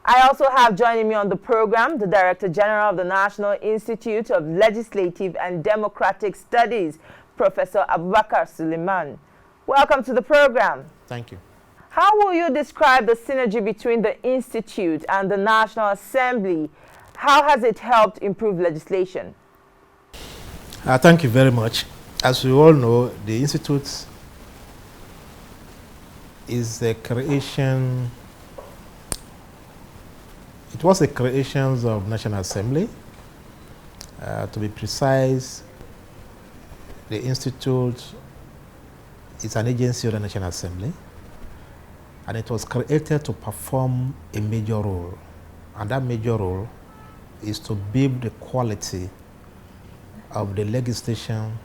I also have joining me on the program the Director General of the National Institute of Legislative and Democratic Studies, Professor Abubakar Sulaiman. Welcome to the program. Thank you. How will you describe the synergy between the Institute and the National Assembly? How has it helped improve legislation? Thank you very much. As you all know, the Institute is a creation. It was a creation of National Assembly. To be precise, the Institute is an agency of the National Assembly, and it was created to perform a major role. And that major role is to build the quality of the legislation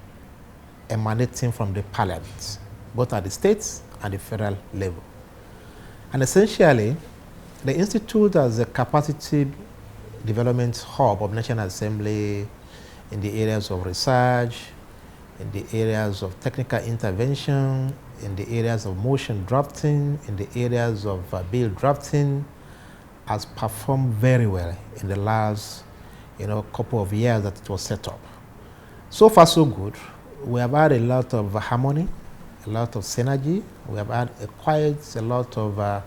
emanating from the parliament, both at the states and the federal level. And essentially, the Institute has a capacity development hub of National Assembly in the areas of research, in the areas of technical intervention, in the areas of motion drafting, in the areas of bill drafting, has performed very well in the last couple of years that it was set up. So far, so good. We have had a lot of harmony, a lot of synergy. We have had quite a lot of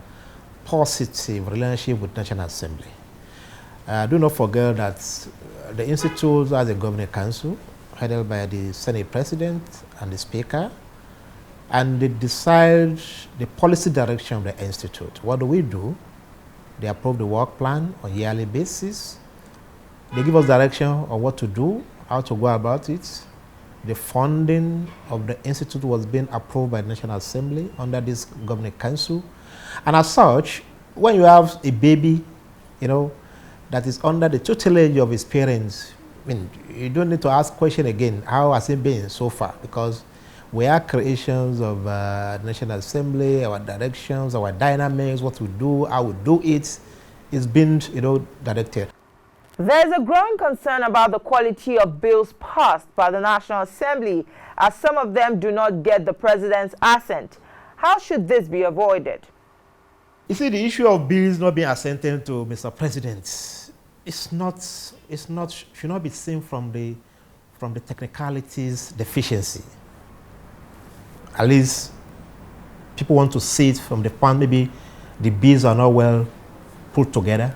positive relationship with National Assembly. Do not forget that the Institute has a governing council headed by the Senate President and the Speaker, and they decide the policy direction of the Institute. What do? They approve the work plan on a yearly basis. They give us direction on what to do, how to go about it. The funding of the Institute was being approved by the National Assembly under this governing council. And as such, when you have a baby, that is under the tutelage of his parents, you don't need to ask question again, how has it been so far? Because we are creations of the National Assembly, our directions, our dynamics, what we do, how we do it, is being, directed. There's a growing concern about the quality of bills passed by the National Assembly, as some of them do not get the President's assent. How should this be avoided? You see, the issue of bills not being assented to, Mr. President, should not be seen from the technicalities deficiency. At least people want to see it from the point maybe the bills are not well put together,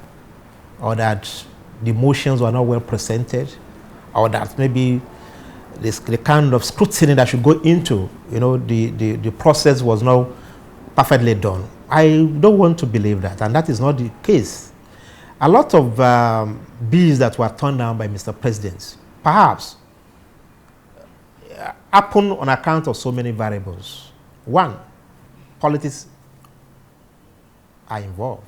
or that the motions were not well presented, or that maybe the kind of scrutiny that should go into the process was not perfectly done. I don't want to believe that, and that is not the case. A lot of bills that were turned down by Mr. President perhaps happen on account of so many variables. One, politics are involved.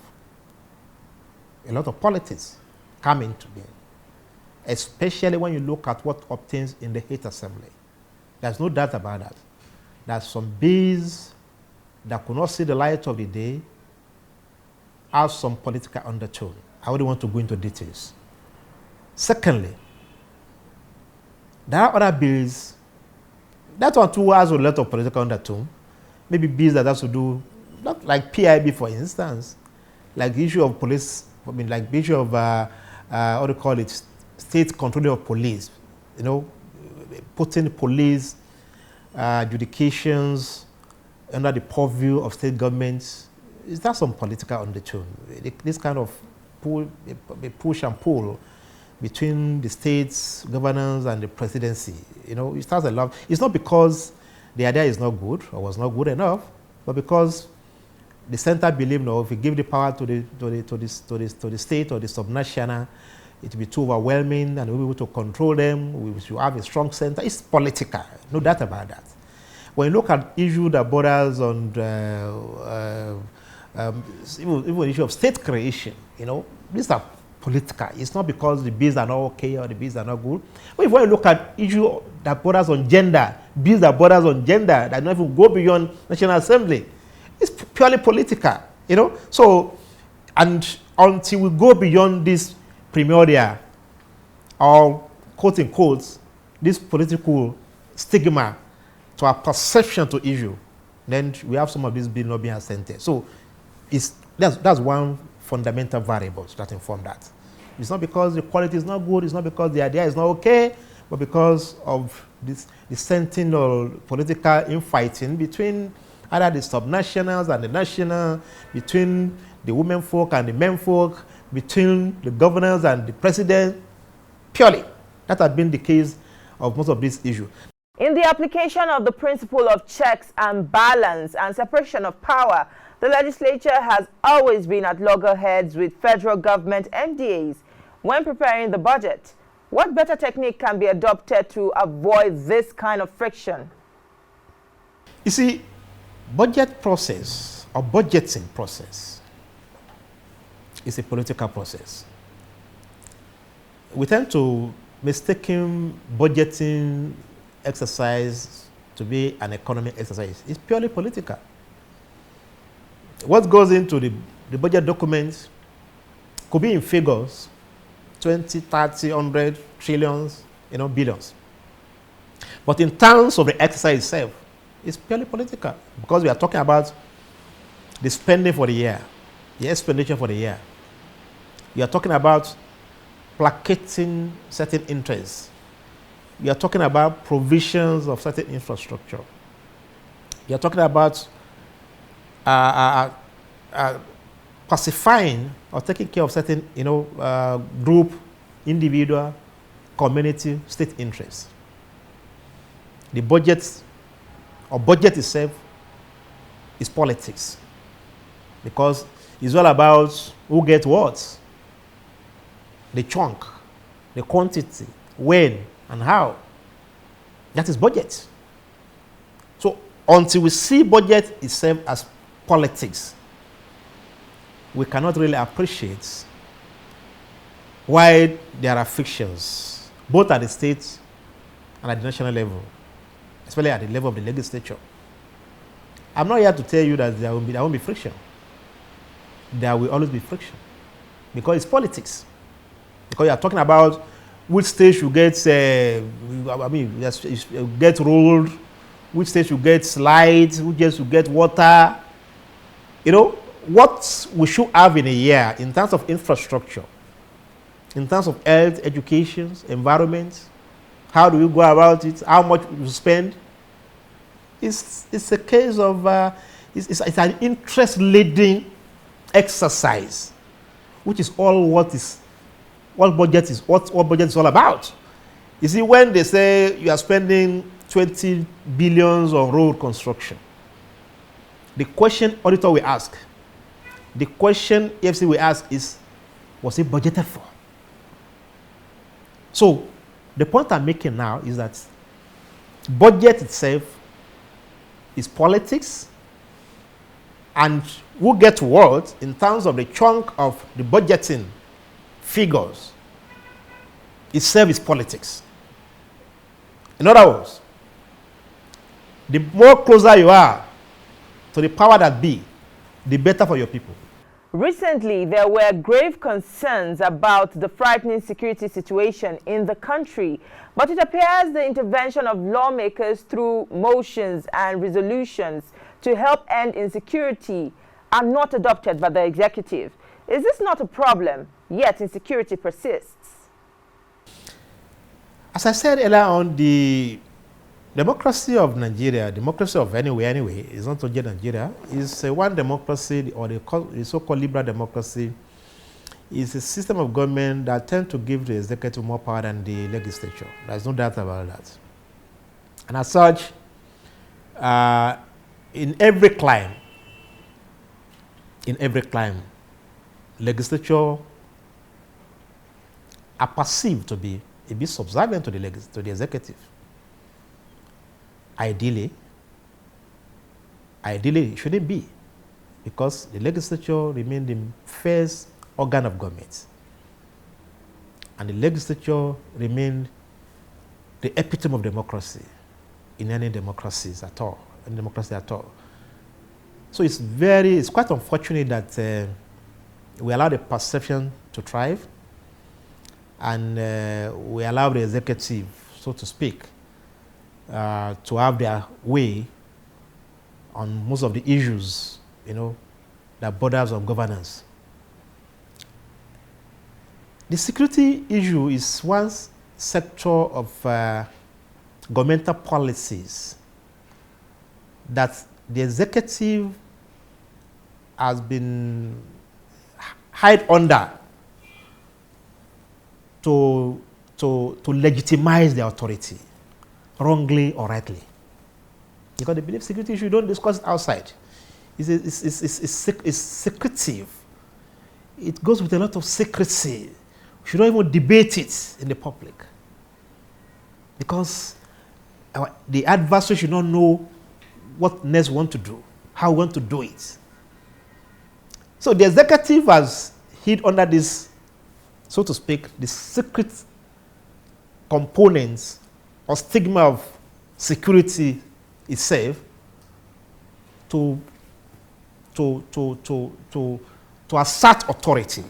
A lot of politics come into being, especially when you look at what obtains in the 8th Assembly. There's no doubt about that. There's some bills that could not see the light of the day have some political undertone. I wouldn't want to go into details. Secondly, there are other bills that one too has a lot of political undertone. Maybe bills that has to do, not like PIB for instance, like the issue of police, like the issue of what do you call it, state control of police, putting police adjudications under the purview of state governments. Is that some political undertone? This kind of push and pull between the states, governors, and the presidency. It starts a lot. It's not because the idea is not good or was not good enough, but because the center believe, if we give the power to the state or the subnational, it will be too overwhelming and we'll be able to control them. We should have a strong center. It's political, no doubt about that. When you look at issues that borders on even the issue of state creation, these are political. It's not because the bills are not okay or the bills are not good. But if you look at issues that borders on gender, bills that borders on gender that don't even go beyond National Assembly, it's purely political, So, and until we go beyond this primordial or quote unquote, this political stigma to our perception to issue, then we have some of these bills not being assented. So, that's one fundamental variables that inform that. It's not because the quality is not good, it's not because the idea is not okay, but because of this sentinel political infighting between either the subnationals and the national, between the women folk and the men folk, between the governors and the president. Purely, that has been the case of most of these issues. In the application of the principle of checks and balance and separation of power, the legislature has always been at loggerheads with federal government MDAs when preparing the budget. What better technique can be adopted to avoid this kind of friction? You see, budget process or budgeting process is a political process. We tend to mistaken budgeting exercise to be an economic exercise. It's purely political. What goes into the budget document could be in figures, 20, 30, 100, trillions, billions. But in terms of the exercise itself, it's purely political because we are talking about the spending for the year, the expenditure for the year. We are talking about placating certain interests. We are talking about provisions of certain infrastructure. We are talking about pacifying or taking care of certain, group, individual, community, state interests. The budget itself is politics because it's all about who gets what, the chunk, the quantity, when and how. That is budget. So until we see budget itself as politics, we cannot really appreciate why there are frictions, both at the state and at the national level, especially at the level of the legislature. I'm not here to tell you that there won't be friction. There will always be friction because it's politics. Because you are talking about which state you get, get rolled, which state you get slides, which state you get water. What we should have in a year in terms of infrastructure, in terms of health, education, environment, how do we go about it, how much we spend. It's a case of, it's an interest-laden exercise, which is all what budget is all about. You see, when they say you are spending 20 billions on road construction, the question auditor will ask, the question EFC will ask is, was it budgeted for? So the point I'm making now is that budget itself is politics, and who get what in terms of the chunk of the budgeting figures itself is politics. In other words, the more closer you are to the power that be, the better for your people. Recently, there were grave concerns about the frightening security situation in the country, but it appears the intervention of lawmakers through motions and resolutions to help end insecurity are not adopted by the executive. Is this not a problem, yet insecurity persists? As I said earlier on, the democracy of Nigeria, democracy of anywhere anyway, is not just Nigeria, is one democracy, or the so-called liberal democracy, is a system of government that tends to give the executive more power than the legislature. There's no doubt about that. And as such, in every clime, legislature are perceived to be a bit subservient to the executive. Ideally, it shouldn't be, because the legislature remains the first organ of government, and the legislature remains the epitome of democracy in any democracy at all. So it's quite unfortunate that we allow the perception to thrive, and we allow the executive, so to speak, to have their way on most of the issues, that borders on governance. The security issue is one sector of governmental policies that the executive has been hide under to legitimize the authority, wrongly or rightly. Because they believe security issue, you don't discuss it outside. It's secretive. It goes with a lot of secrecy. We should not even debate it in the public. Because the adversary should not know what next we want to do, how we want to do it. So the executive has hid under this, so to speak, the secret components or stigma of security itself to assert authority.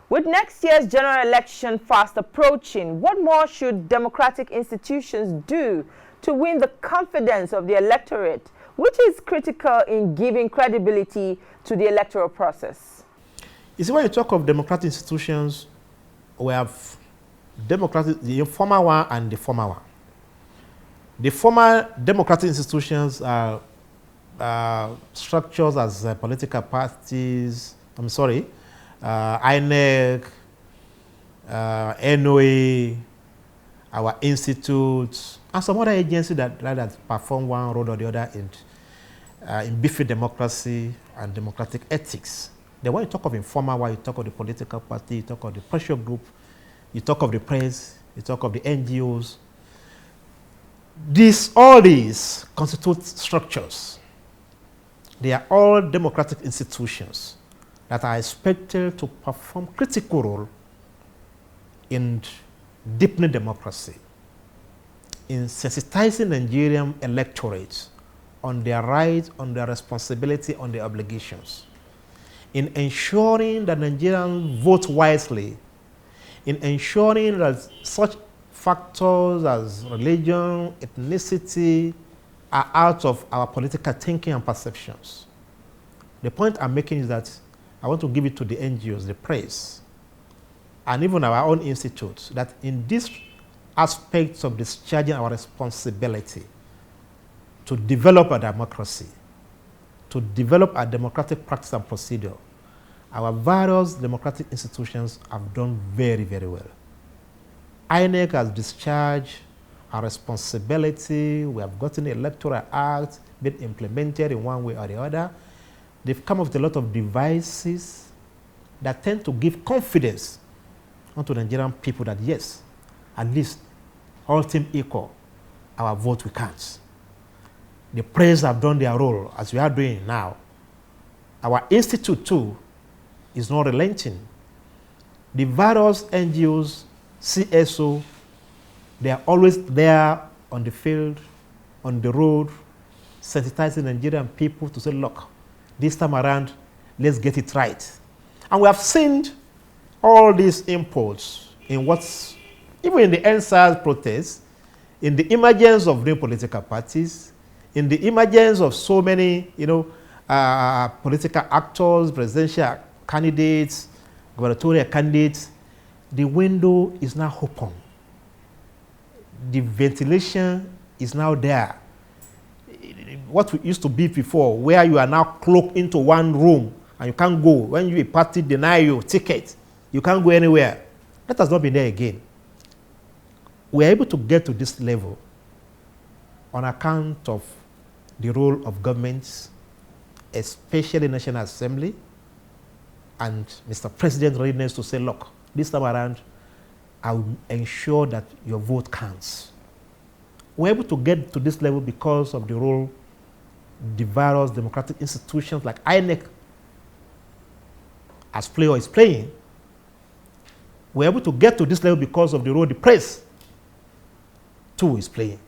With next year's general election fast approaching, what more should democratic institutions do to win the confidence of the electorate, which is critical in giving credibility to the electoral process? You see, when you talk of democratic institutions, we have the informal one and the formal one. The formal democratic institutions are structures as political parties, INEC, NOA, our institutes, and some other agencies that perform one role or the other in beefing democracy and democratic ethics. Then when you talk of informal one, you talk of the political party, you talk of the pressure group, you talk of the press, you talk of the NGOs. All these constitute structures. They are all democratic institutions that are expected to perform critical role in deepening democracy, in sensitizing Nigerian electorates on their rights, on their responsibility, on their obligations, in ensuring that Nigerians vote wisely, in ensuring that such factors as religion, ethnicity are out of our political thinking and perceptions. The point I'm making is that I want to give it to the NGOs, the press, and even our own institutes, that in these aspects of discharging our responsibility to develop a democracy, to develop a democratic practice and procedure, our various democratic institutions have done very, very well. INEC has discharged our responsibility. We have gotten the Electoral Act been implemented in one way or the other. They've come up with a lot of devices that tend to give confidence onto the Nigerian people that yes, at least all things equal, our vote we count. The press have done their role as we are doing now. Our institute too is not relenting. The various NGOs, CSO, they are always there on the field, on the road, sensitizing Nigerian people to say, look, this time around, let's get it right. And we have seen all these imports in what's, even in the NSAS protests, in the emergence of new political parties, in the emergence of so many, political actors, presidential candidates, gubernatorial candidates. The window is now open. The ventilation is now there. What we used to be before, where you are now cloaked into one room and you can't go. When a party deny you ticket, you can't go anywhere. That has not been there again. We are able to get to this level on account of the role of governments, especially National Assembly, and Mr. President's readiness to say, look, this time around, I will ensure that your vote counts. We're able to get to this level because of the role the various democratic institutions like INEC has played or is playing. We're able to get to this level because of the role the press too is playing.